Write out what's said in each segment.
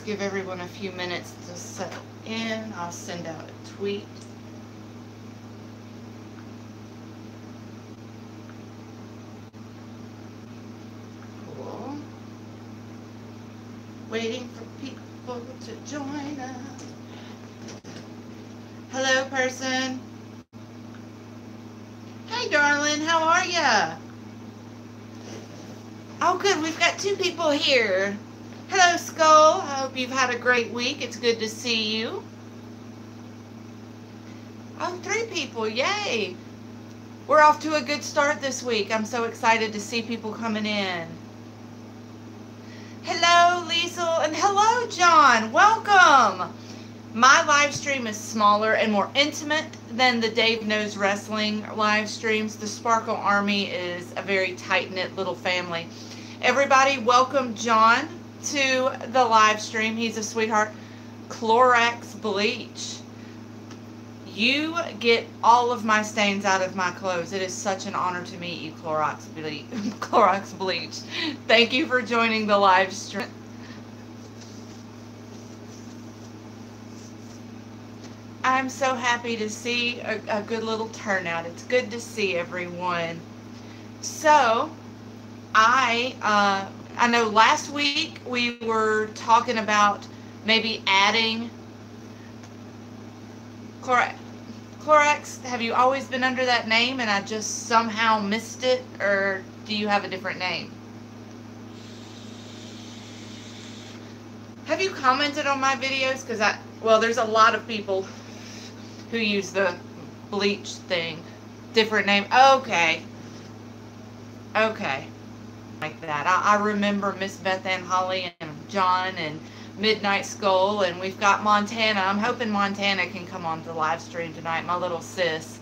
give everyone a few minutes to settle in. I'll send out a tweet. Cool. Waiting for people to join us. Hello, person. Hey, darling. How are ya? Oh, good. We've got 2 people here. Hello, Skull. I hope you've had a great week. It's good to see you. Oh, 3 people. Yay. We're off to a good start this week. I'm so excited to see people coming in. Hello, Liesel. And hello, John. Welcome. My live stream is smaller and more intimate than the Dave Knows Wrestling live streams. The Sparkle Army is a very tight-knit little family. Everybody, welcome John to the live stream. He's a sweetheart. Clorox bleach. You get all of my stains out of my clothes. It is such an honor to meet you, Clorox bleach. Clorox bleach. Thank you for joining the live stream. I'm so happy to see a good little turnout. It's good to see everyone. So, I know last week we were talking about maybe adding Clorox. Have you always been under that name and I just somehow missed it, or do you have a different name? Have you commented on my videos? Because well, there's a lot of people who use the bleach thing. Different name. Okay. Okay. Like that. I remember Miss Beth Ann Holly and John and Midnight Skull, and we've got Montana. I'm hoping Montana can come on the live stream tonight, my little sis.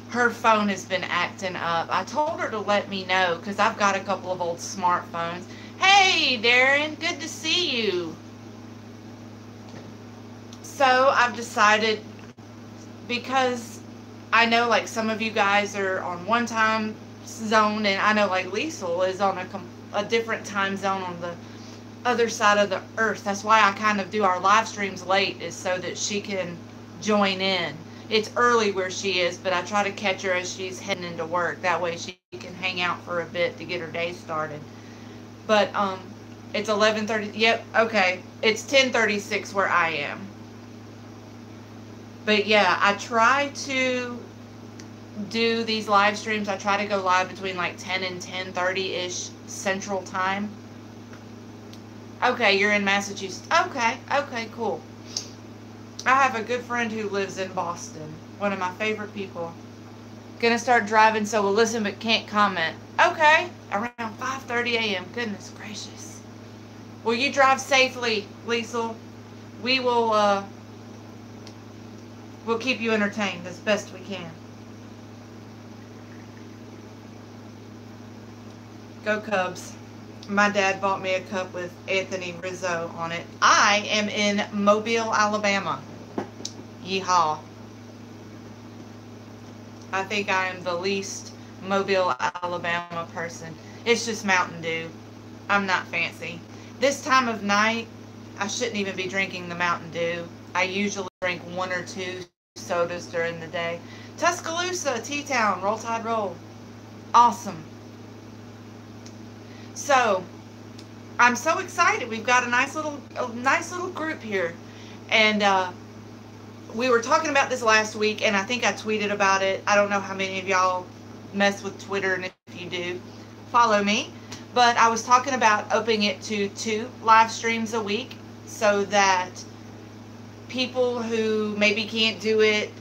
Her phone has been acting up. I told her to let me know because I've got a couple of old smartphones. Hey, Darren. Good to see you. So I've decided, because I know like some of you guys are on one time zone, and I know like Liesel is on a different time zone on the other side of the earth. That's why I kind of do our live streams late, is so that she can join in. It's early where she is, but I try to catch her as she's heading into work. That way she can hang out for a bit to get her day started. But it's 11:30. Yep, okay. It's 10:36 where I am. But yeah, I try to do these live streams. I try to go live between like 10 and 10:30-ish Central Time. Okay, you're in Massachusetts. Okay, cool. I have a good friend who lives in Boston. One of my favorite people. Gonna start driving, so we'll listen but can't comment. Okay, around 5:30 a.m. Goodness gracious. Will you drive safely, Liesel? We will, we'll keep you entertained as best we can. Go Cubs. My dad bought me a cup with Anthony Rizzo on it. I am in Mobile, Alabama. Yeehaw. I think I am the least Mobile, Alabama person. It's just Mountain Dew. I'm not fancy. This time of night, I shouldn't even be drinking the Mountain Dew. I usually drink 1 or 2 sodas during the day. Tuscaloosa, T-Town, Roll Tide Roll. Awesome. So, I'm so excited. We've got a nice little group here. And we were talking about this last week, and I think I tweeted about it. I don't know how many of y'all mess with Twitter, and if you do, follow me. But I was talking about opening it to 2 live streams a week, so that people who maybe can't do it,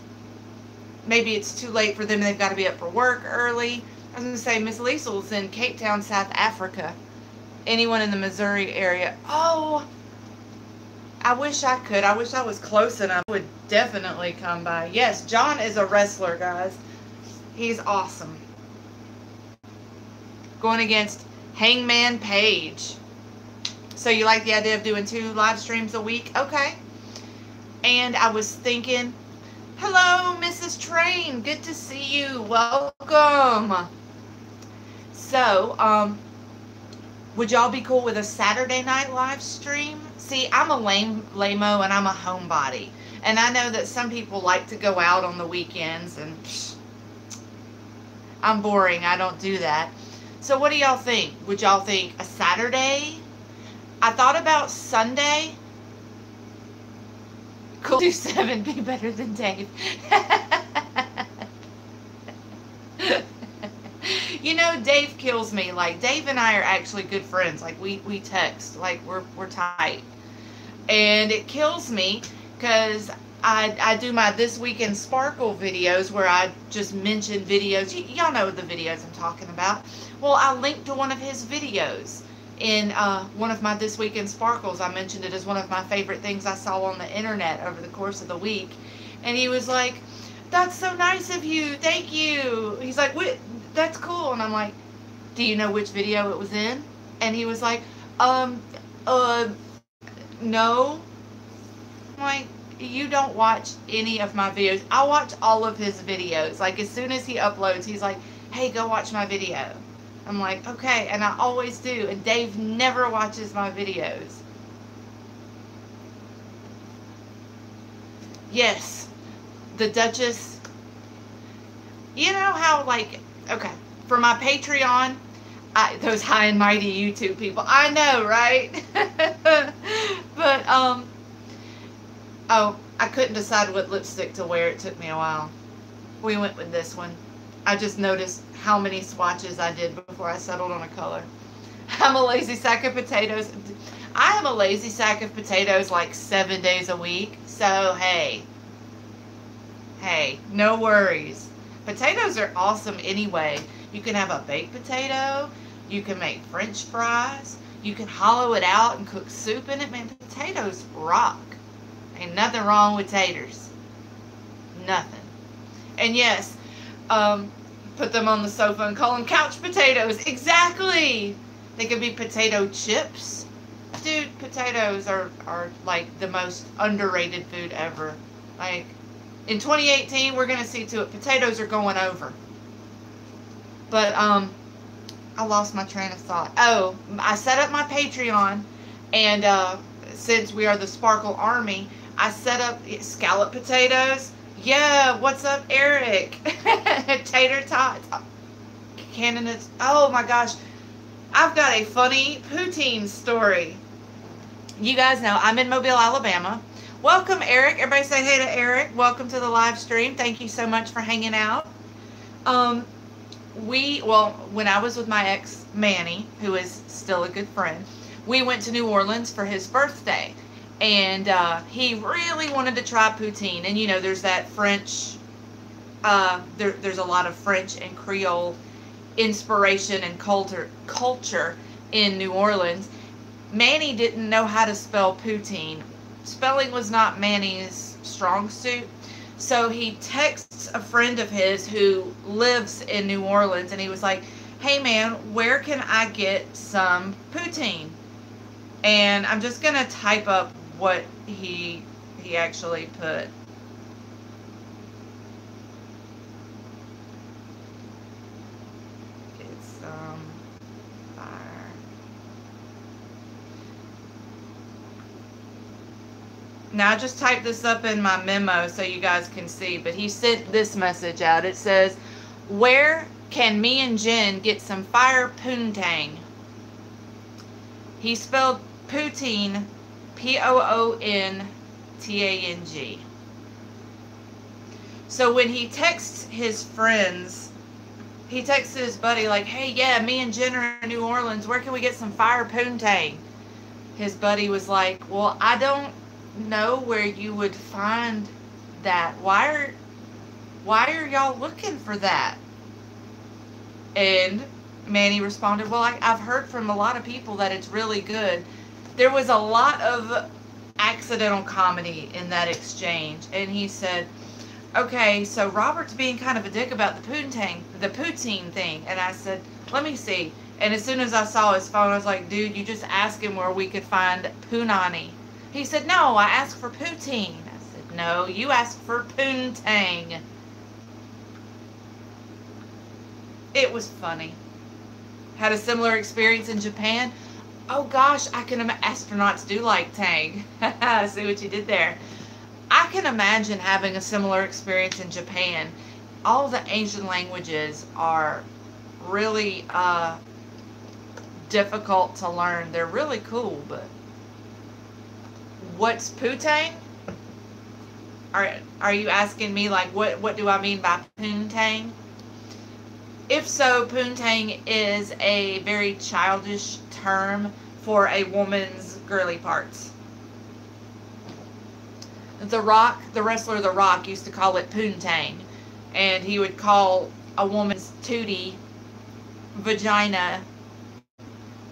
maybe it's too late for them and they've got to be up for work early. I was going to say, Miss Liesel's in Cape Town, South Africa. Anyone in the Missouri area? Oh, I wish I could. I wish I was close enough. I would definitely come by. Yes, John is a wrestler, guys. He's awesome. Going against Hangman Page. So you like the idea of doing 2 live streams a week? Okay. And I was thinking, hello, Mrs. Train. Good to see you. Welcome. So, Would y'all be cool with a Saturday night live stream? See, I'm a lame-o and I'm a homebody. And I know that some people like to go out on the weekends and I'm boring. I don't do that. So what do y'all think? Would y'all think a Saturday? I thought about Sunday. Cool. 2-7 be better than Dave. You know, Dave kills me. Like, Dave and I are actually good friends. Like, we text. Like, we're tight. And it kills me because I do my This Week in Sparkle videos where I just mention videos. Y'all know the videos I'm talking about. Well, I linked to one of his videos in one of my This Week in Sparkles. I mentioned it as one of my favorite things I saw on the internet over the course of the week. And he was like, "That's so nice of you. Thank you." He's like, "That's cool." And I'm like, "Do you know which video it was in?" And he was like, no. I'm like, "You don't watch any of my videos." I watch all of his videos. Like, as soon as he uploads, he's like, "Hey, go watch my video." I'm like, "Okay," and I always do. And Dave never watches my videos. Yes, the Duchess. You know how, like, okay, for my Patreon, those high and mighty YouTube people, I know, right? But, oh, I couldn't decide what lipstick to wear. It took me a while. We went with this one. I just noticed how many swatches I did before I settled on a color. I'm a lazy sack of potatoes. I am a lazy sack of potatoes like 7 days a week. So, hey, no worries. Potatoes are awesome anyway. You can have a baked potato. You can make French fries. You can hollow it out and cook soup in it. Man, potatoes rock. Ain't nothing wrong with taters. Nothing. And yes, put them on the sofa and call them couch potatoes. Exactly. They could be potato chips. Dude, potatoes are like the most underrated food ever. Like, in 2018, we're going to see to it potatoes are going over. But, I lost my train of thought. Oh, I set up my Patreon, and since we are the Sparkle Army, I set up scallop potatoes. Yeah, what's up, Eric? Tater tots. Candidates. Oh my gosh. I've got a funny poutine story. You guys know I'm in Mobile, Alabama. Welcome, Eric. Everybody say hey to Eric. Welcome to the live stream. Thank you so much for hanging out. When I was with my ex, Manny, who is still a good friend, we went to New Orleans for his birthday. And he really wanted to try poutine. And, you know, there's that French, there's a lot of French and Creole inspiration and culture in New Orleans. Manny didn't know how to spell poutine. Spelling was not Manny's strong suit. So he texts a friend of his who lives in New Orleans, and he was like, "Hey man, where can I get some poutine?" And I'm just going to type up what he actually put. Get some fire. Now I just typed this up in my memo so you guys can see, but he sent this message out. It says, "Where can me and Jen get some fire poontang?" He spelled poutine Poontang. So when he texts his friends, he texts his buddy like, "Hey, yeah, me and Jen are in New Orleans. Where can we get some fire poontang?" His buddy was like, "Well, I don't know where you would find that. Why are y'all looking for that?" And Manny responded, "Well, I've heard from a lot of people that it's really good." There was a lot of accidental comedy in that exchange. And he said, "Okay, so Robert's being kind of a dick about the poutine thing." And I said, "Let me see." And as soon as I saw his phone, I was like, "Dude, you just asked him where we could find punani." He said, "No, I asked for poutine." I said, "No, you asked for poontang." It was funny. had a similar experience in Japan. Oh gosh, I can imagine. Astronauts do like Tang. See what you did there. I can imagine having a similar experience in Japan. All the Asian languages are really difficult to learn. They're really cool, but what's Poontang? Are you asking me like what do I mean by Poontang? If so, Poontang is a very childish term for a woman's girly parts. The Rock, the wrestler The Rock, used to call it Poontang, and he would call a woman's tootie vagina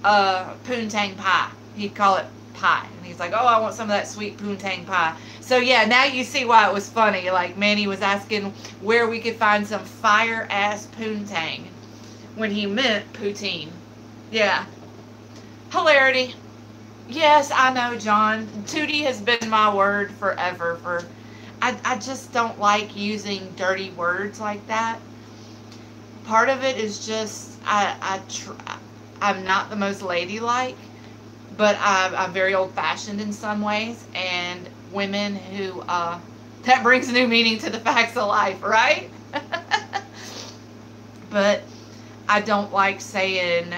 Poontang pie. He'd call it pie, and he's like, oh, I want some of that sweet Poontang pie. So yeah, now you see why it was funny. Like Manny was asking where we could find some fire ass Poontang when he meant poutine. Yeah, hilarity. Yes, I know, John. Tootie has been my word forever. I just don't like using dirty words like that. Part of it is just I'm not the most ladylike, but I'm very old-fashioned in some ways, and women who that brings new meaning to the facts of life, right? But I don't like saying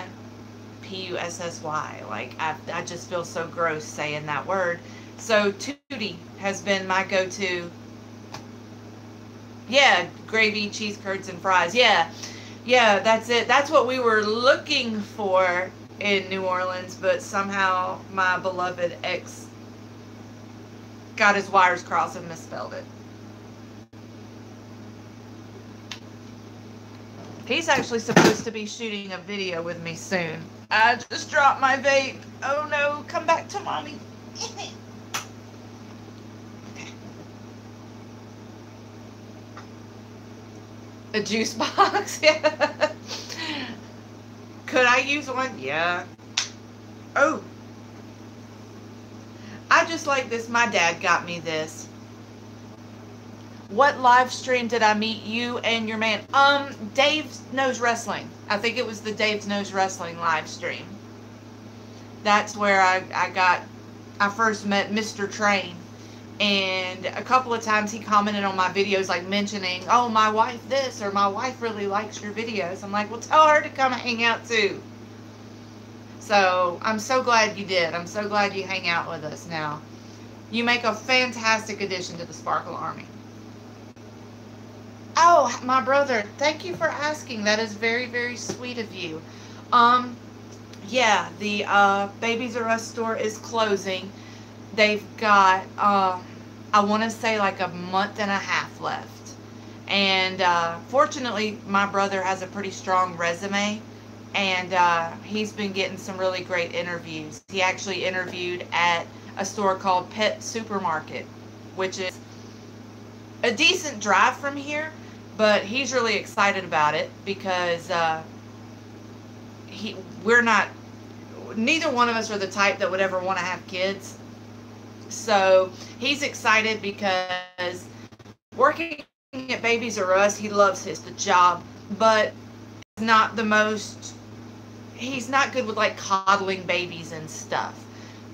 P-U-S-S-Y. Like, I just feel so gross saying that word. So Tootie has been my go-to. Yeah, gravy, cheese curds, and fries. Yeah, that's it. That's what we were looking for in New Orleans, but somehow my beloved ex got his wires crossed and misspelled it. He's actually supposed to be shooting a video with me soon. I just dropped my vape. Oh no, come back to mommy. Okay. A juice box? Yeah. Could I use one? Yeah. Oh. I just like this. My dad got me this. What live stream did I meet you and your man? Dave Knows Wrestling. I think it was the Dave Knows Wrestling live stream. That's where I first met Mr. Train. And a couple of times he commented on my videos, like mentioning, oh, my wife this, or my wife really likes your videos. I'm like, well, tell her to come hang out too. So I'm so glad you did. I'm so glad you hang out with us now. You make a fantastic addition to the Sparkle Army. Oh, my brother, thank you for asking. That is very, very sweet of you. Yeah, the Babies R Us store is closing. They've got, I want to say like a month and a half left. And fortunately, my brother has a pretty strong resume. And he's been getting some really great interviews. He actually interviewed at a store called Pet Supermarket, which is a decent drive from here. But he's really excited about it because neither one of us are the type that would ever want to have kids. So he's excited because working at Babies R Us, he loves the job, but he's not good with like coddling babies and stuff.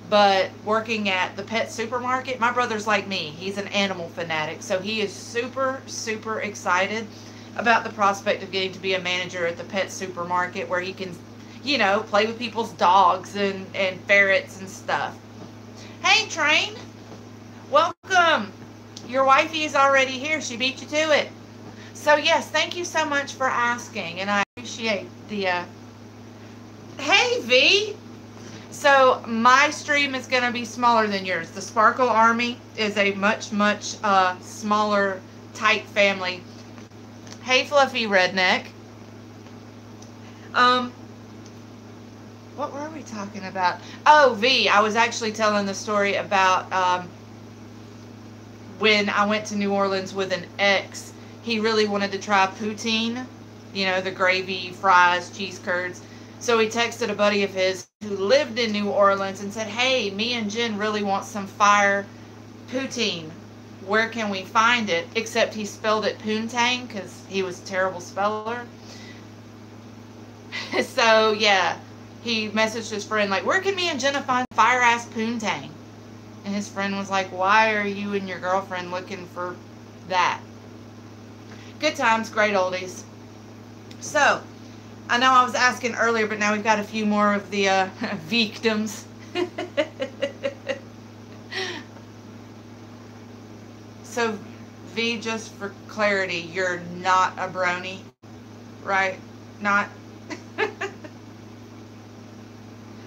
But working at the pet supermarket, my brother's like me. He's an animal fanatic. So he is super, super excited about the prospect of getting to be a manager at the pet supermarket where he can, you know, play with people's dogs and ferrets and stuff. Hey, Train. Welcome. Your wifey is already here. She beat you to it. So, yes, thank you so much for asking. And I appreciate the... Hey, V. So my stream is going to be smaller than yours. The Sparkle Army is a much, much smaller, tight family. Hey, Fluffy Redneck. What were we talking about? Oh, V. I was actually telling the story about when I went to New Orleans with an ex. He really wanted to try poutine. You know, the gravy, fries, cheese curds. So he texted a buddy of his who lived in New Orleans and said, hey, me and Jen really want some fire poutine. Where can we find it? Except he spelled it Poontang because he was a terrible speller. So, yeah, he messaged his friend, like, where can me and Jenna find fire-ass poontang? And his friend was like, why are you and your girlfriend looking for that? Good times, great oldies. So, I know I was asking earlier, but now we've got a few more of the victims. So, V, just for clarity, you're not a brony, right? Not.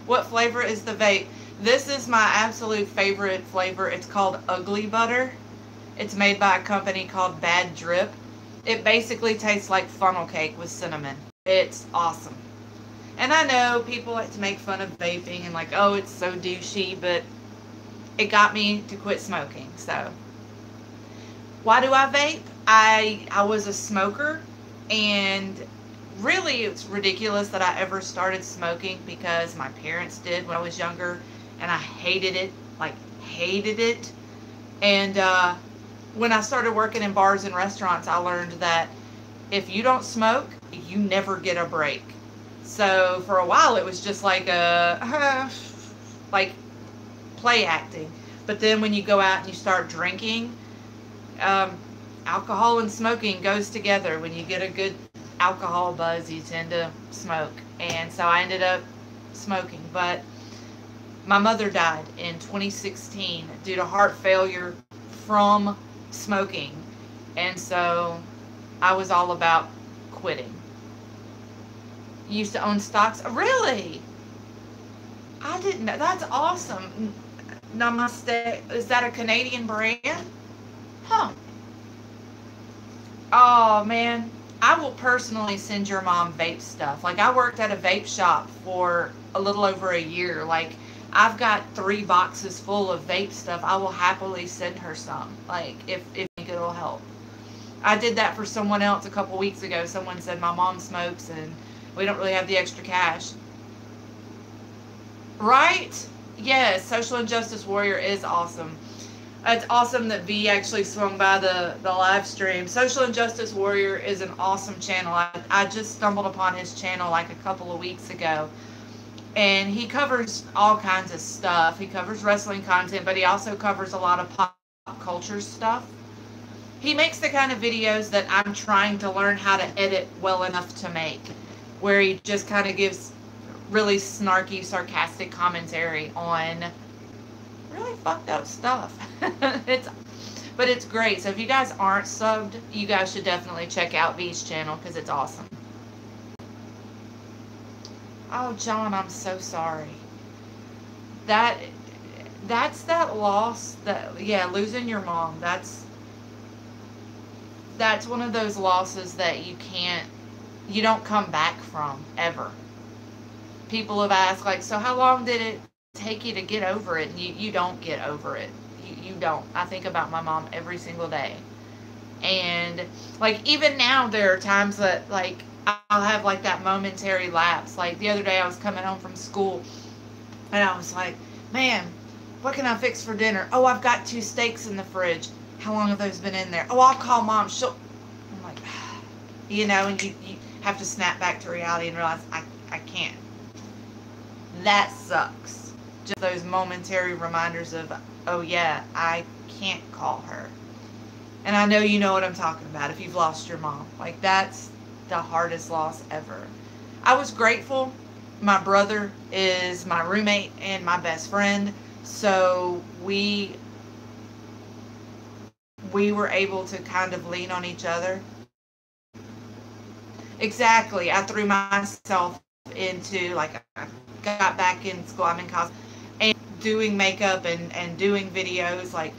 What flavor is the vape? This is my absolute favorite flavor. It's called Ugly Butter. It's made by a company called Bad Drip. It basically tastes like funnel cake with cinnamon. It's awesome. And I know people like to make fun of vaping and like, oh, it's so douchey, but it got me to quit smoking. So, why do I vape? I was a smoker, and really it's ridiculous that I ever started smoking because my parents did when I was younger, and I hated it, like hated it. And when I started working in bars and restaurants, I learned that if you don't smoke, you never get a break. So for a while it was just like like play acting. But then when you go out and you start drinking, alcohol and smoking goes together. When you get a good alcohol buzz, you tend to smoke. And so I ended up smoking. But my mother died in 2016 due to heart failure from smoking. And so I was all about quitting. You used to own stocks? Really? I didn't know. That's awesome. Namaste. Is that a Canadian brand? Huh. Oh, man. I will personally send your mom vape stuff. Like, I worked at a vape shop for a little over a year. Like, I've got 3 boxes full of vape stuff. I will happily send her some. Like, if it'll help. I did that for someone else a couple weeks ago. Someone said, my mom smokes and we don't really have the extra cash. Right? Yes, Social Injustice Warrior is awesome. It's awesome that V actually swung by the live stream. Social Injustice Warrior is an awesome channel. I just stumbled upon his channel like a couple of weeks ago. And he covers all kinds of stuff. He covers wrestling content, but he also covers a lot of pop culture stuff. He makes the kind of videos that I'm trying to learn how to edit well enough to make, where he just kind of gives really snarky, sarcastic commentary on really fucked up stuff. But it's great. So if you guys aren't subbed, you guys should definitely check out V's channel because it's awesome. Oh, John, I'm so sorry. That's that loss that, yeah, losing your mom. That's one of those losses that you don't come back from ever. People have asked, like, so how long did it take you to get over it? And you don't get over it. You don't. I think about my mom every single day. And, like, even now there are times that, like, I'll have, like, that momentary lapse. Like, the other day I was coming home from school, and I was like, man, what can I fix for dinner? Oh, I've got 2 steaks in the fridge. How long have those been in there? Oh, I'll call Mom. I'm like, you know, and you have to snap back to reality and realize, I can't. That sucks. Just those momentary reminders of, oh yeah, I can't call her. And I know you know what I'm talking about if you've lost your mom. Like, that's the hardest loss ever. I was grateful. My brother is my roommate and my best friend. So we were able to kind of lean on each other. Exactly. I threw myself into, like, I got back in school. I'm in college. And doing makeup and doing videos. Like,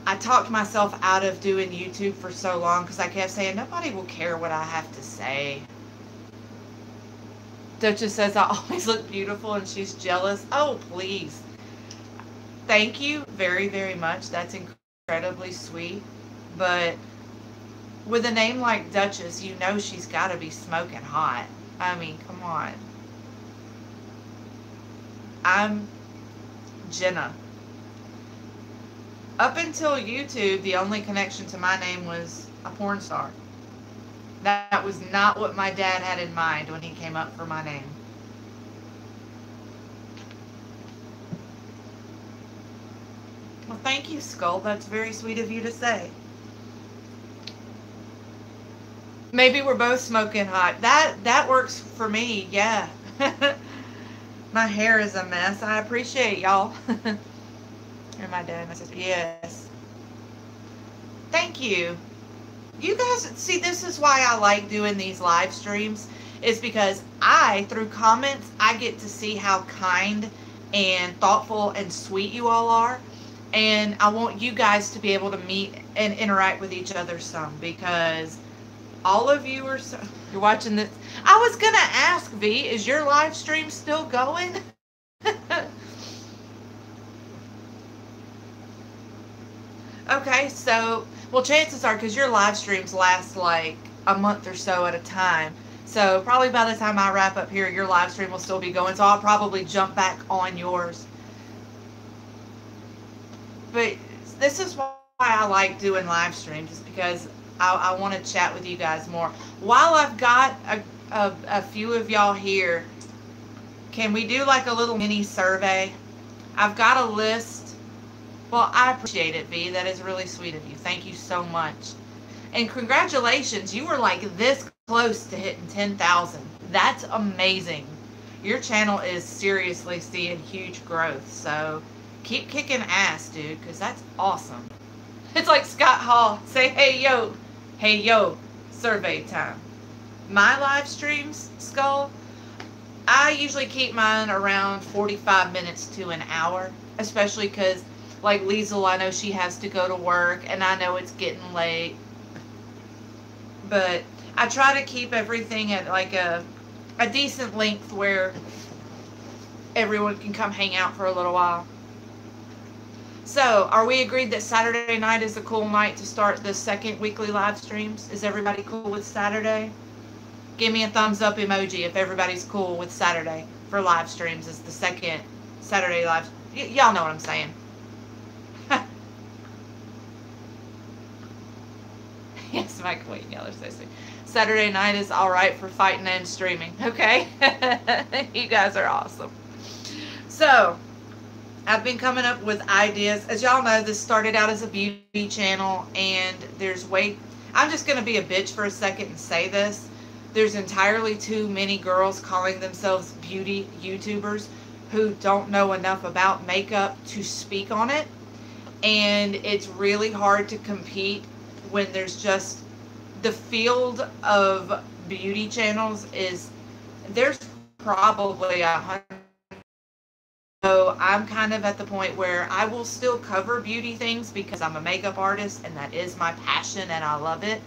I talked myself out of doing YouTube for so long because I kept saying, nobody will care what I have to say. Duchess says I always look beautiful and she's jealous. Oh, please. Thank you very, very much. That's incredibly sweet. But with a name like Duchess, you know she's got to be smoking hot. I mean, come on. I'm Jenna. Up until YouTube, the only connection to my name was a porn star. That was not what my dad had in mind when he came up for my name. Well, thank you, Skull. That's very sweet of you to say. Maybe we're both smoking hot. That works for me, yeah. My hair is a mess. I appreciate y'all. And my dad and my sister. Yes. Thank you. You guys, see, this is why I like doing these live streams, is because through comments, I get to see how kind and thoughtful and sweet you all are. And I want you guys to be able to meet and interact with each other some, because all of you are so, you're watching this. I was going to ask, V, is your live stream still going? Okay, so, well, chances are, because your live streams last like a month or so at a time. So probably by the time I wrap up here, your live stream will still be going. So I'll probably jump back on yours. But this is why I like doing live streams, just because I want to chat with you guys more. While I've got a few of y'all here, can we do like a little mini survey? I've got a list. Well, I appreciate it, V. That is really sweet of you. Thank you so much. And congratulations. You were like this close to hitting 10,000. That's amazing. Your channel is seriously seeing huge growth. So keep kicking ass, dude, because that's awesome. It's like Scott Hall. Say, hey, yo, survey time. My live streams, Skull, I usually keep mine around 45 minutes to an hour, especially because, like, Liesel, I know she has to go to work, and I know it's getting late. But I try to keep everything at, like, a decent length where everyone can come hang out for a little while. So, are we agreed that Saturday night is a cool night to start the second weekly live streams? Is everybody cool with Saturday? Give me a thumbs up emoji if everybody's cool with Saturday for live streams as the second Saturday live. Y'all know what I'm saying. Yes, Mike, wait, y'all are so sweet. Saturday night is alright for fighting and streaming. Okay? You guys are awesome. So, I've been coming up with ideas. As y'all know, this started out as a beauty channel, and I'm just going to be a bitch for a second and say this. There's entirely too many girls calling themselves beauty YouTubers who don't know enough about makeup to speak on it. And it's really hard to compete when there's just the field of beauty channels there's probably 100. So I'm kind of at the point where I will still cover beauty things because I'm a makeup artist and that is my passion and I love it.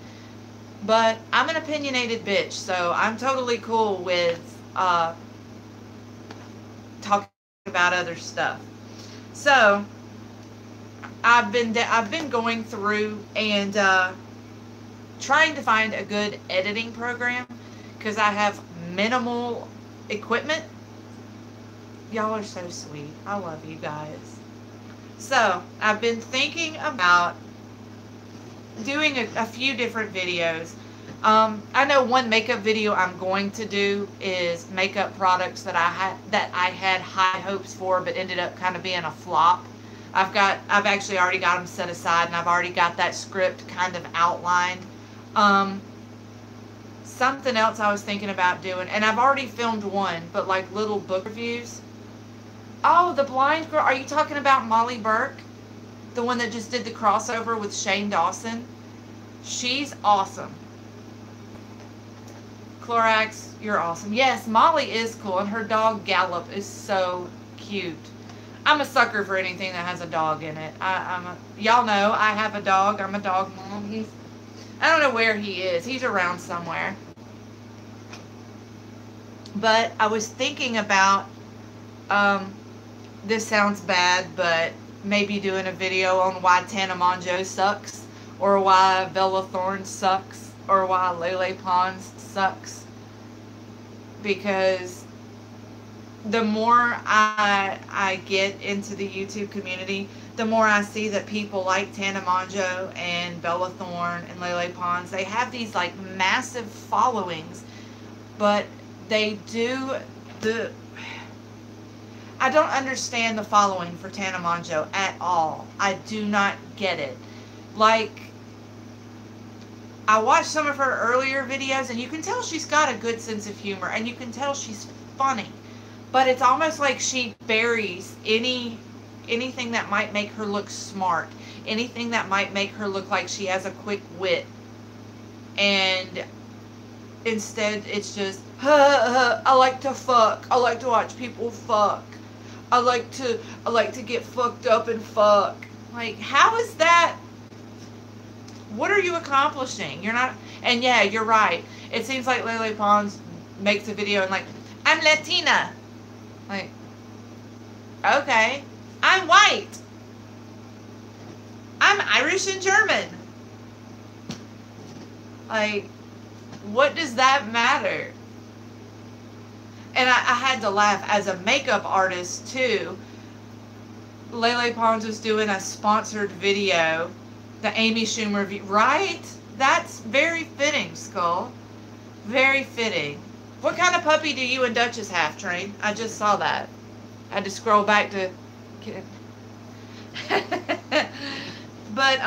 But I'm an opinionated bitch, so I'm totally cool with talking about other stuff. So I've been going through and trying to find a good editing program because I have minimal equipment. Y'all are so sweet. I love you guys. So I've been thinking about doing a few different videos. I know one makeup video I'm going to do is makeup products that I had high hopes for but ended up kind of being a flop. I've actually already got them set aside and I've already got that script kind of outlined. Something else I was thinking about doing, and I've already filmed one, but like little book reviews. Oh, the blind girl. Are you talking about Molly Burke? The one that just did the crossover with Shane Dawson? She's awesome. Clorax, you're awesome. Yes, Molly is cool, and her dog Gallop is so cute. I'm a sucker for anything that has a dog in it. Y'all know I have a dog. I'm a dog mom. I don't know where he is. He's around somewhere. But I was thinking about, this sounds bad, but maybe doing a video on why Tana Mongeau sucks, or why Bella Thorne sucks, or why Lele Pons sucks. Because the more I get into the YouTube community, the more I see that people like Tana Mongeau and Bella Thorne and Lele Pons, they have these like massive followings, but they do the... I don't understand the following for Tana Mongeau at all. I do not get it. Like, I watched some of her earlier videos, and you can tell she's got a good sense of humor, and you can tell she's funny. But it's almost like she buries anything that might make her look smart, anything that might make her look like she has a quick wit. And instead, it's just, I like to fuck. I like to watch people fuck. I like to get fucked up and fuck. Like, how is that? What are you accomplishing? You're not... And yeah, you're right. It seems like Lele Pons makes a video and like, I'm Latina. Like, okay. I'm white. I'm Irish and German. Like, what does that matter? And I had to laugh as a makeup artist too. Lele Pons was doing a sponsored video, the Amy Schumer review, right? That's very fitting, Skull. Very fitting. What kind of puppy do you and Duchess have, Train? I just saw that. I had to scroll back to... But,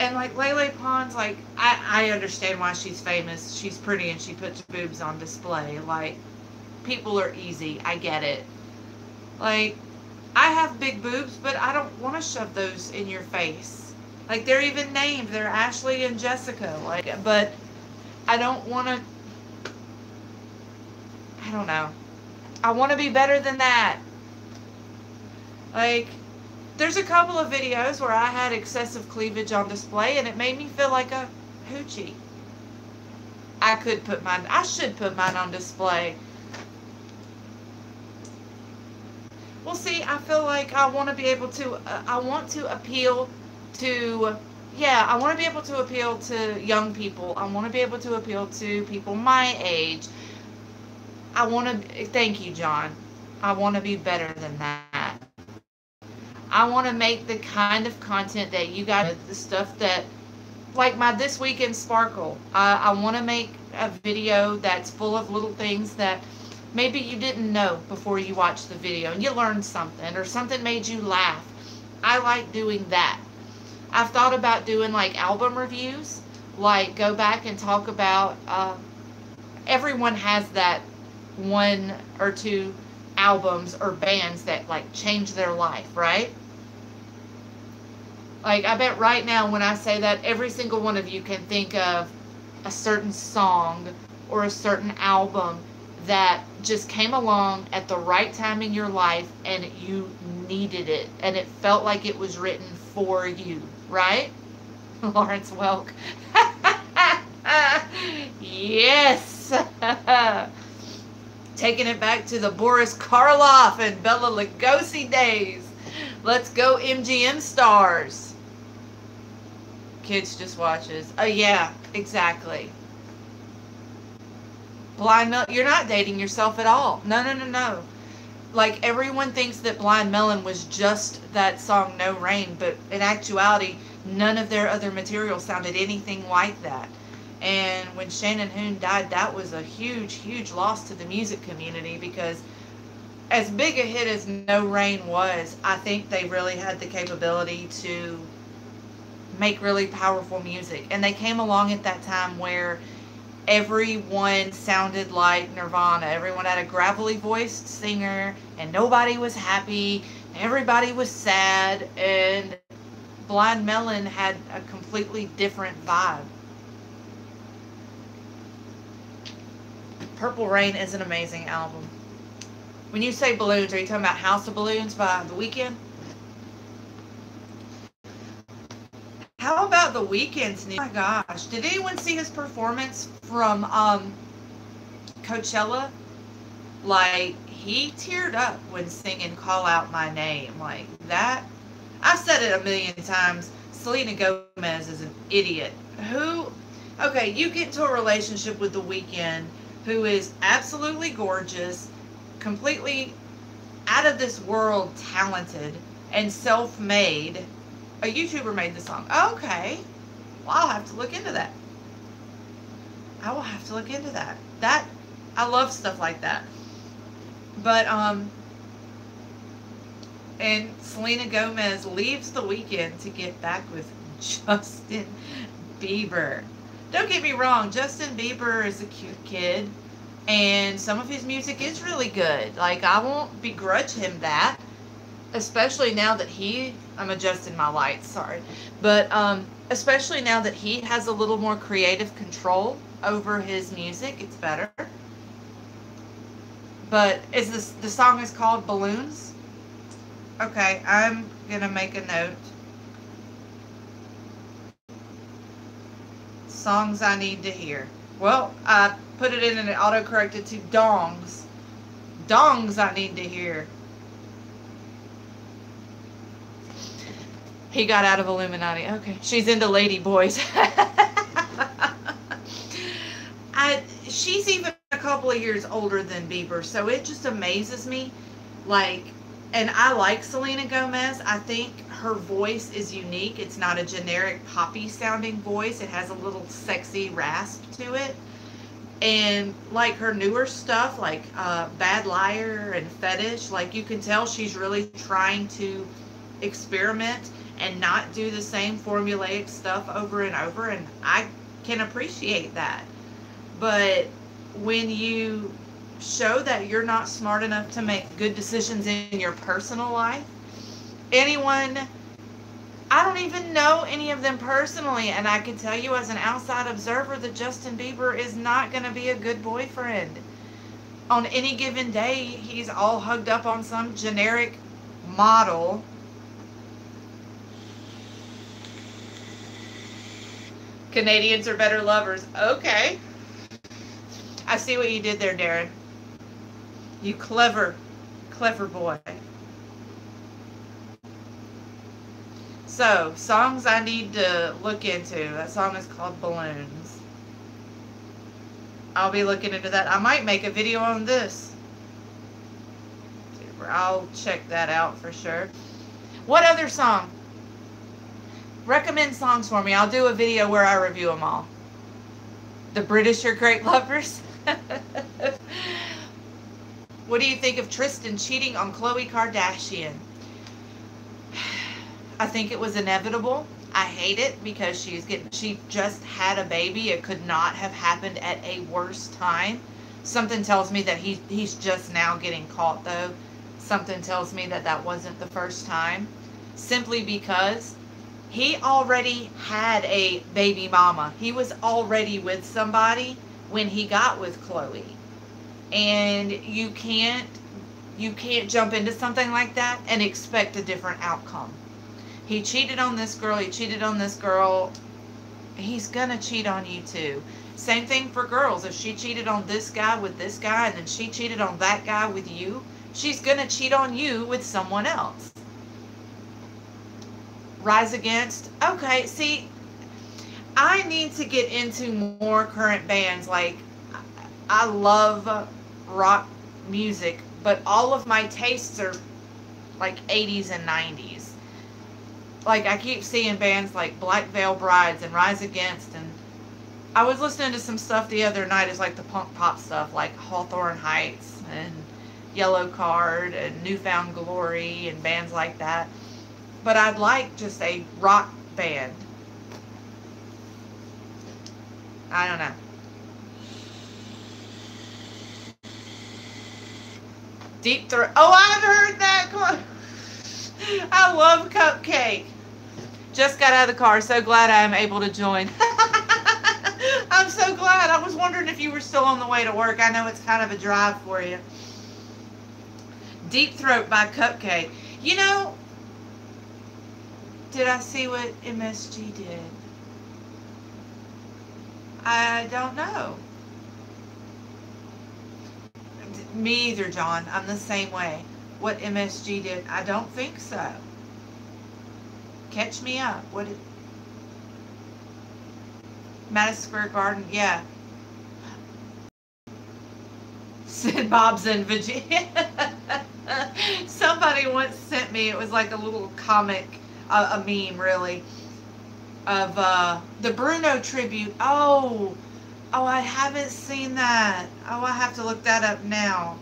and like Lele Pons, like, I understand why she's famous. She's pretty and she puts boobs on display. Like, people are easy. I get it. Like, I have big boobs, but I don't want to shove those in your face. Like, they're even named. They're Ashley and Jessica. Like, but I don't want to... I don't know. I want to be better than that. Like... There's a couple of videos where I had excessive cleavage on display and it made me feel like a hoochie. I should put mine on display. Well, see, I feel like I want to be able to, I want to appeal to, yeah, I want to be able to appeal to young people. I want to be able to appeal to people my age. I want to, thank you, John. I want to be better than that. I want to make the kind of content that you guys, the stuff that, like my This Week in Sparkle. I want to make a video that's full of little things that maybe you didn't know before you watched the video and you learned something or something made you laugh. I like doing that. I've thought about doing like album reviews, like go back and talk about, everyone has that one or two albums or bands that like change their life, right? Like, I bet right now when I say that, every single one of you can think of a certain song or a certain album that just came along at the right time in your life and you needed it and it felt like it was written for you, right? Lawrence Welk. Yes. Taking it back to the Boris Karloff and Bela Lugosi days. Let's go MGM stars. Kids just watches. Oh yeah, exactly. Blind Melon, you're not dating yourself at all. No, no, no, no. Like, everyone thinks that Blind Melon was just that song No Rain, but in actuality, none of their other material sounded anything like that. And when Shannon Hoon died, that was a huge, huge loss to the music community, because as big a hit as No Rain was, I think they really had the capability to make really powerful music. And they came along at that time where everyone sounded like Nirvana. Everyone had a gravelly voiced singer and nobody was happy. Everybody was sad, and Blind Melon had a completely different vibe. Purple Rain is an amazing album. When you say balloons, are you talking about House of Balloons by The Weeknd? How about The Weeknd's new? Oh my gosh. Did anyone see his performance from Coachella? Like, he teared up when singing Call Out My Name. Like, that. I've said it a million times. Selena Gomez is an idiot. Okay, you get into a relationship with The Weeknd, who is absolutely gorgeous, completely out of this world talented, and self-made. A YouTuber made the song. Okay. Well, I'll have to look into that. I will have to look into that. I love stuff like that. But and Selena Gomez leaves the weekend to get back with Justin Bieber. Don't get me wrong, Justin Bieber is a cute kid, and some of his music is really good. Like, I won't begrudge him that, especially now that I'm adjusting my lights, sorry. But especially now that he has a little more creative control over his music, it's better. But the song is called Balloons? Okay, I'm gonna make a note. Songs I need to hear. Well, I put it in and it auto-corrected to dongs. Dongs I need to hear. He got out of Illuminati. Okay. She's into lady boys. She's even a couple of years older than Bieber, so it just amazes me. Like, and I like Selena Gomez. I think her voice is unique. It's not a generic poppy sounding voice. It has a little sexy rasp to it. And like her newer stuff, like Bad Liar and Fetish, like you can tell she's really trying to experiment and not do the same formulaic stuff over and over, and I can appreciate that. But when you show that you're not smart enough to make good decisions in your personal life, I don't even know any of them personally, and I can tell you as an outside observer that Justin Bieber is not going to be a good boyfriend. On any given day, he's all hugged up on some generic model. Canadians are better lovers. Okay. I see what you did there, Darren. You clever boy. So, songs I need to look into. That song is called Balloons. I'll be looking into that. I might make a video on this. I'll check that out for sure. What other song? Recommend songs for me. I'll do a video where I review them all. The British are great lovers. What do you think of Tristan cheating on Khloe Kardashian? I think it was inevitable. I hate it because she just had a baby. It could not have happened at a worse time. Something tells me that he's just now getting caught, though. Something tells me that that wasn't the first time. Simply because he already had a baby mama. He was already with somebody when he got with Khloe. And you can't jump into something like that and expect a different outcome. He cheated on this girl. He cheated on this girl. He's going to cheat on you too. Same thing for girls. If she cheated on this guy with this guy and then she cheated on that guy with you, she's going to cheat on you with someone else. Rise Against. Okay, see, I need to get into more current bands. Like, I love rock music, but all of my tastes are like 80s and 90s. Like, I keep seeing bands like Black Veil Brides and Rise Against, and I was listening to some stuff the other night. It's like the punk pop stuff, like Hawthorne Heights and Yellow Card and Newfound Glory and bands like that. But I'd like just a rock band. I don't know. Deep Throat. Oh, I've heard that. Come on. I love Cupcake. Just got out of the car. So glad I am able to join. I'm so glad. I was wondering if you were still on the way to work. I know it's kind of a drive for you. Deep Throat by Cupcake. You know, did I see what MSG did? I don't know. Me either, John. I'm the same way. What MSG did? I don't think so. Catch me up. What did... Madison Square Garden? Yeah. Sid Bob's in Virginia. Somebody once sent me, it was like a little comic, a meme really, of the Bruno tribute. Oh, Oh, I haven't seen that. Oh, I have to look that up now.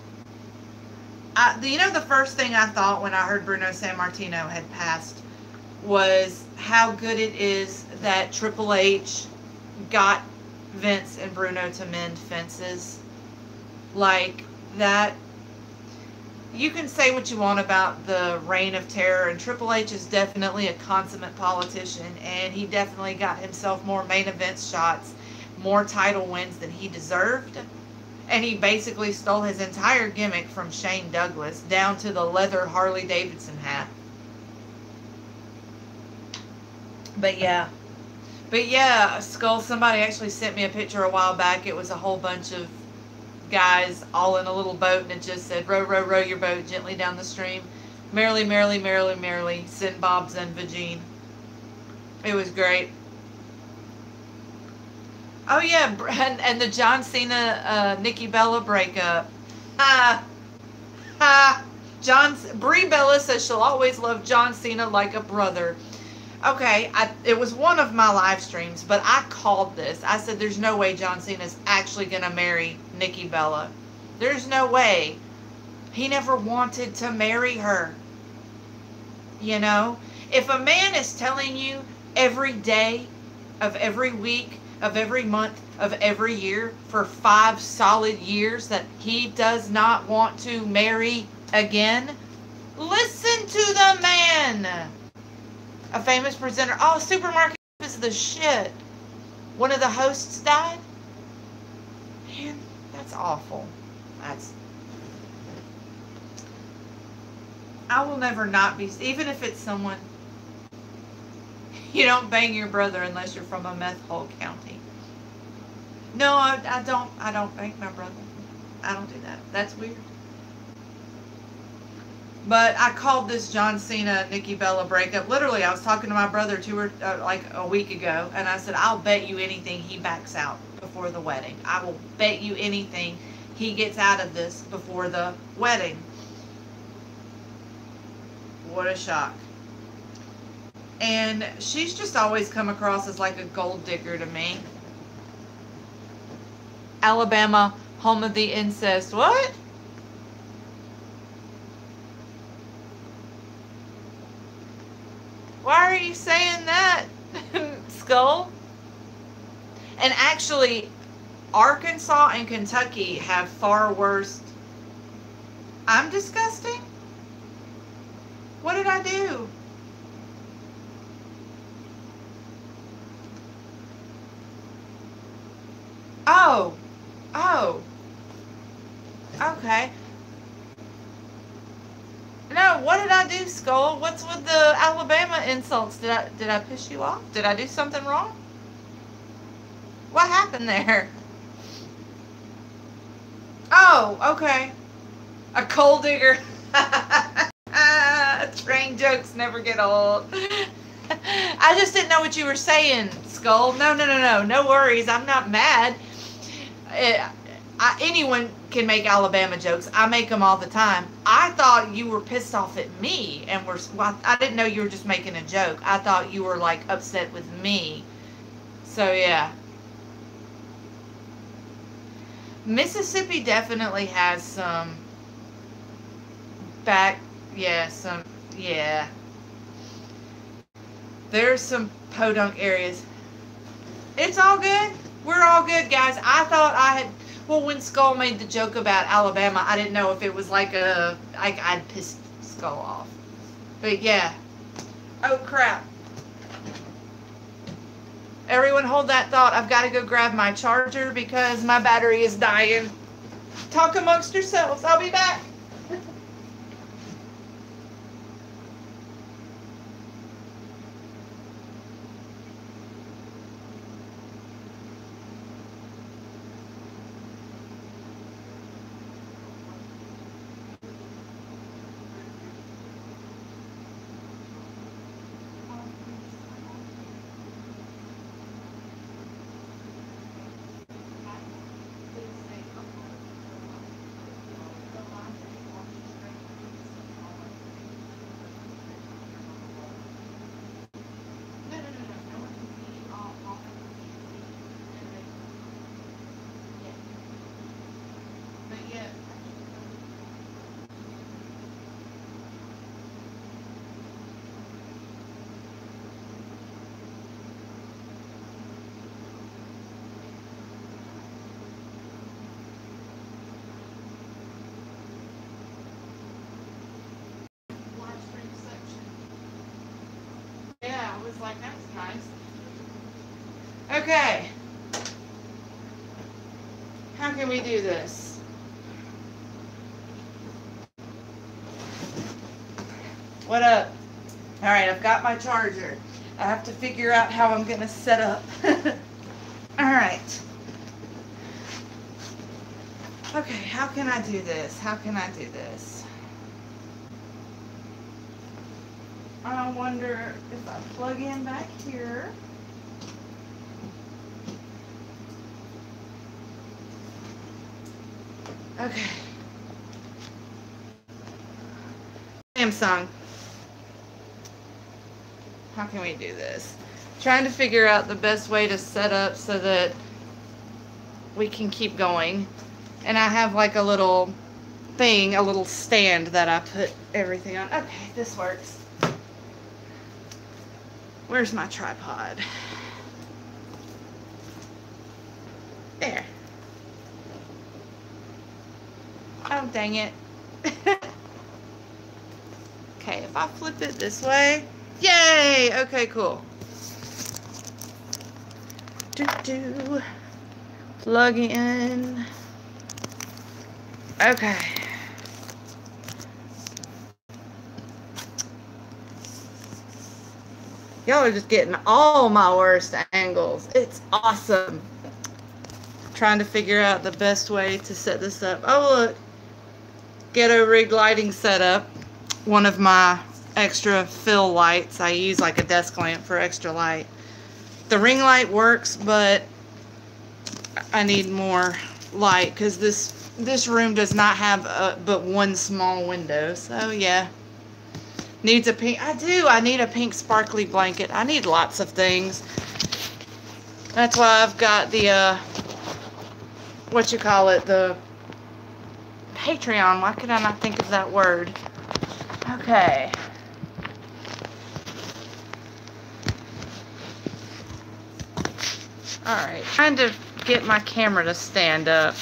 You know, the first thing I thought when I heard Bruno Sammartino had passed was how good it is that Triple H got Vince and Bruno to mend fences. Like, that. You can say what you want about the reign of terror, and Triple H is definitely a consummate politician, and he definitely got himself more main event shots, more title wins than he deserved. And he basically stole his entire gimmick from Shane Douglas, down to the leather Harley Davidson hat. But yeah. But yeah, Skull, somebody actually sent me a picture a while back. It was a whole bunch of guys all in a little boat, and it just said, row, row, row your boat gently down the stream. Merrily, merrily, merrily, merrily, Sin Bob's and Vagine. It was great. Oh yeah, and the John Cena, Nikki Bella breakup. Ha, ha. Brie Bella says she'll always love John Cena like a brother. Okay, it was one of my live streams, but I called this. I said, there's no way John Cena's actually going to marry Nikki Bella. There's no way. He never wanted to marry her. You know? If a man is telling you every day of every week, of every month, of every year, for 5 solid years that he does not want to marry again, listen to the man. A famous presenter. Oh, Supermarket is the shit. One of the hosts died? Man, that's awful. I will never not be, even if it's someone, you don't bang your brother unless you're from a meth hole county. No, I don't bang my brother. I don't do that. That's weird. But I called this John Cena Nikki Bella breakup. Literally, I was talking to my brother like a week ago, and I said, I'll bet you anything he backs out before the wedding. I will bet you anything he gets out of this before the wedding. What a shock. And she's just always come across as like a gold digger to me. Alabama, home of the incest. What? Why are you saying that, Skull? And actually, Arkansas and Kentucky have far worse. I'm disgusting? What did I do? Oh. Oh. Okay. No, what did I do, Skull? What's with the Alabama insults? Did I piss you off? Did I do something wrong? What happened there? Oh, okay. A coal digger. Train jokes never get old. I just didn't know what you were saying, Skull. No worries. I'm not mad. Anyone can make Alabama jokes. I make them all the time. I thought you were pissed off at me, and I didn't know you were just making a joke. I thought you were like upset with me. So yeah. Mississippi definitely has some yeah. There's some podunk areas. It's all good. We're all good, guys. I thought well, when Skull made the joke about Alabama, I didn't know if it was like I'd pissed Skull off. But yeah. Oh, crap. Everyone hold that thought. I've got to go grab my charger because my battery is dying. Talk amongst yourselves. I'll be back. was like, that was nice. Okay. How can we do this? What up? All right, I've got my charger. I have to figure out how I'm going to set up. All right. Okay, how can I do this? How can I do this? I wonder if I plug in back here. Okay. Samsung. How can we do this? Trying to figure out the best way to set up so that we can keep going. And I have like a little thing, a little stand that I put everything on. Okay, this works. Where's my tripod? There. Oh, dang it. Okay, if I flip it this way. Yay! Okay, cool. Plug in. Okay. Y'all are just getting all my worst angles. It's awesome. Trying to figure out the best way to set this up. Oh, look. Ghetto rig lighting setup. One of my extra fill lights. I use like a desk lamp for extra light. The ring light works, but I need more light because this room does not have but one small window. So yeah, needs a pink. I need a pink sparkly blanket. I need lots of things. That's why I've got the what you call it, the Patreon. Why could I not think of that word? Okay. Alright, trying to get my camera to stand up.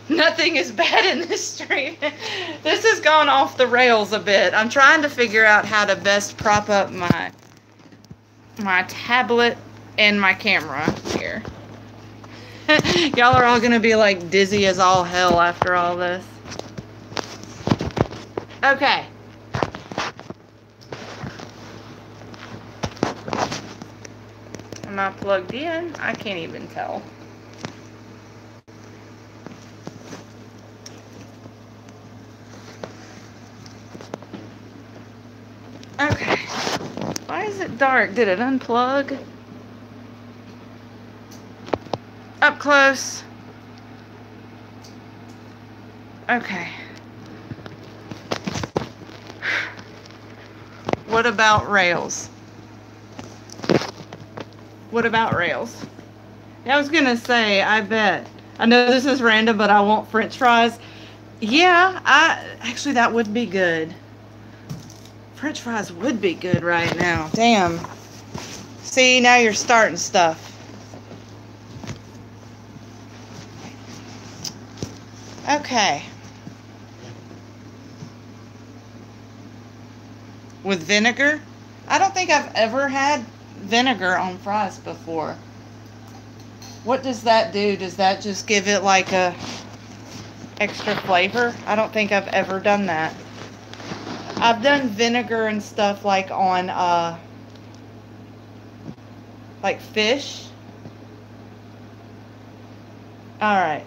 Nothing is bad in this stream. This has gone off the rails a bit. I'm trying to figure out how to best prop up my tablet and my camera here. Y'all are all gonna be like dizzy as all hell after all this. Okay. Am I plugged in? I can't even tell. Okay. Why is it dark? Did it unplug? Up close. Okay. What about rails? What about rails? I was gonna say, I bet. I know this is random, but I want French fries. Yeah, actually that would be good. French fries would be good right now. Damn. See, now you're starting stuff. Okay. With vinegar? I don't think I've ever had vinegar on fries before. What does that do? Does that just give it like a extra flavor? I don't think I've ever done that. I've done vinegar and stuff like on like fish. Alright.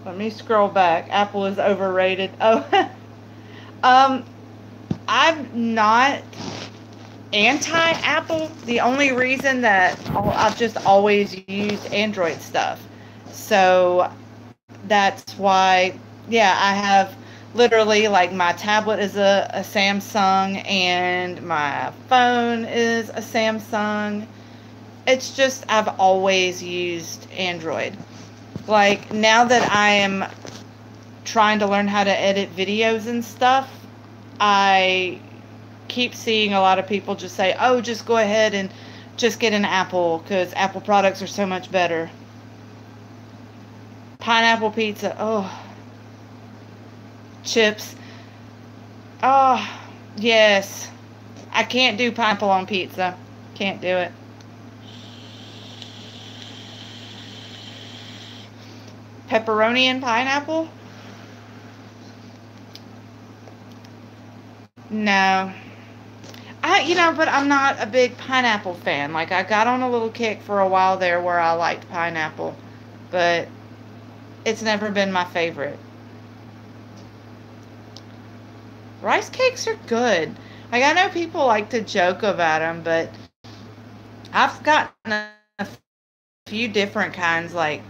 Let me scroll back. Apple is overrated. Oh. I'm not anti-Apple. The only reason that I've just always used Android stuff. So that's why, yeah, I have literally like my tablet is a Samsung and my phone is a Samsung. It's just I've always used Android. Like now that I am trying to learn how to edit videos and stuff, I keep seeing a lot of people just say, oh, just go ahead and just get an Apple because Apple products are so much better. Pineapple pizza, oh. Chips, oh, yes. I can't do pineapple on pizza. Can't do it. Pepperoni and pineapple? No. But I'm not a big pineapple fan. Like, I got on a little kick for a while there where I liked pineapple, but it's never been my favorite. Rice cakes are good. Like, I know people like to joke about them, but I've gotten a few different kinds, like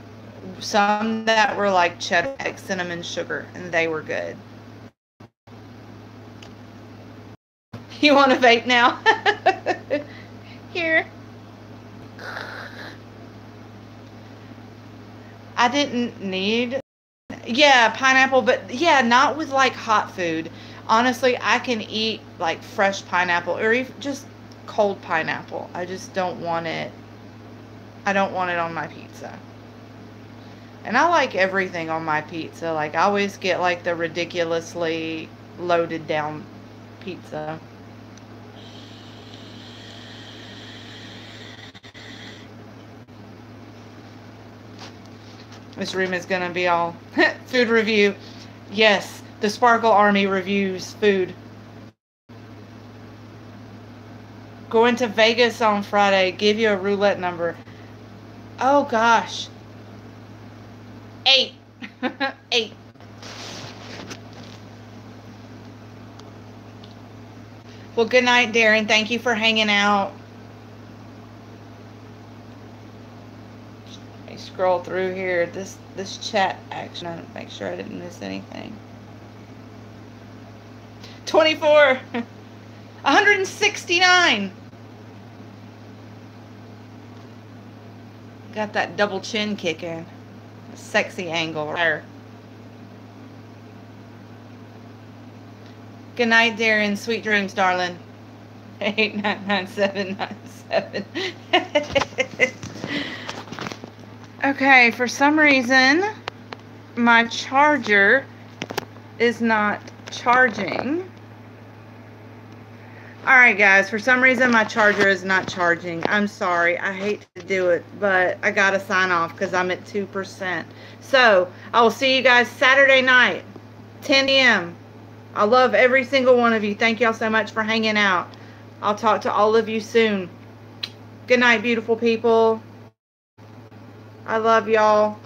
some that were like cheddar, like cinnamon sugar, and they were good. You want to vape now? Here. I didn't need, yeah, pineapple, but yeah, not with like hot food. Honestly, I can eat like fresh pineapple or even just cold pineapple. I just don't want it. I don't want it on my pizza. And I like everything on my pizza. Like, I always get like the ridiculously loaded down pizza. This room is going to be all food review. Yes, the Sparkle Army reviews food. Going to Vegas on Friday. Give you a roulette number. Oh, gosh. 8. 8. Well, good night, Darren. Thank you for hanging out. Let me scroll through here. This chat action. Make sure I didn't miss anything. 24. 169. Got that double chin kicking. Sexy angle there. Good night, Darren. Sweet dreams, darling. 899797. Okay, for some reason, my charger is not charging. Alright, guys, for some reason, my charger is not charging. I'm sorry. I hate to do it, but I gotta sign off because I'm at 2%. So, I will see you guys Saturday night, 10 p.m. I love every single one of you. Thank y'all so much for hanging out. I'll talk to all of you soon. Good night, beautiful people. I love y'all.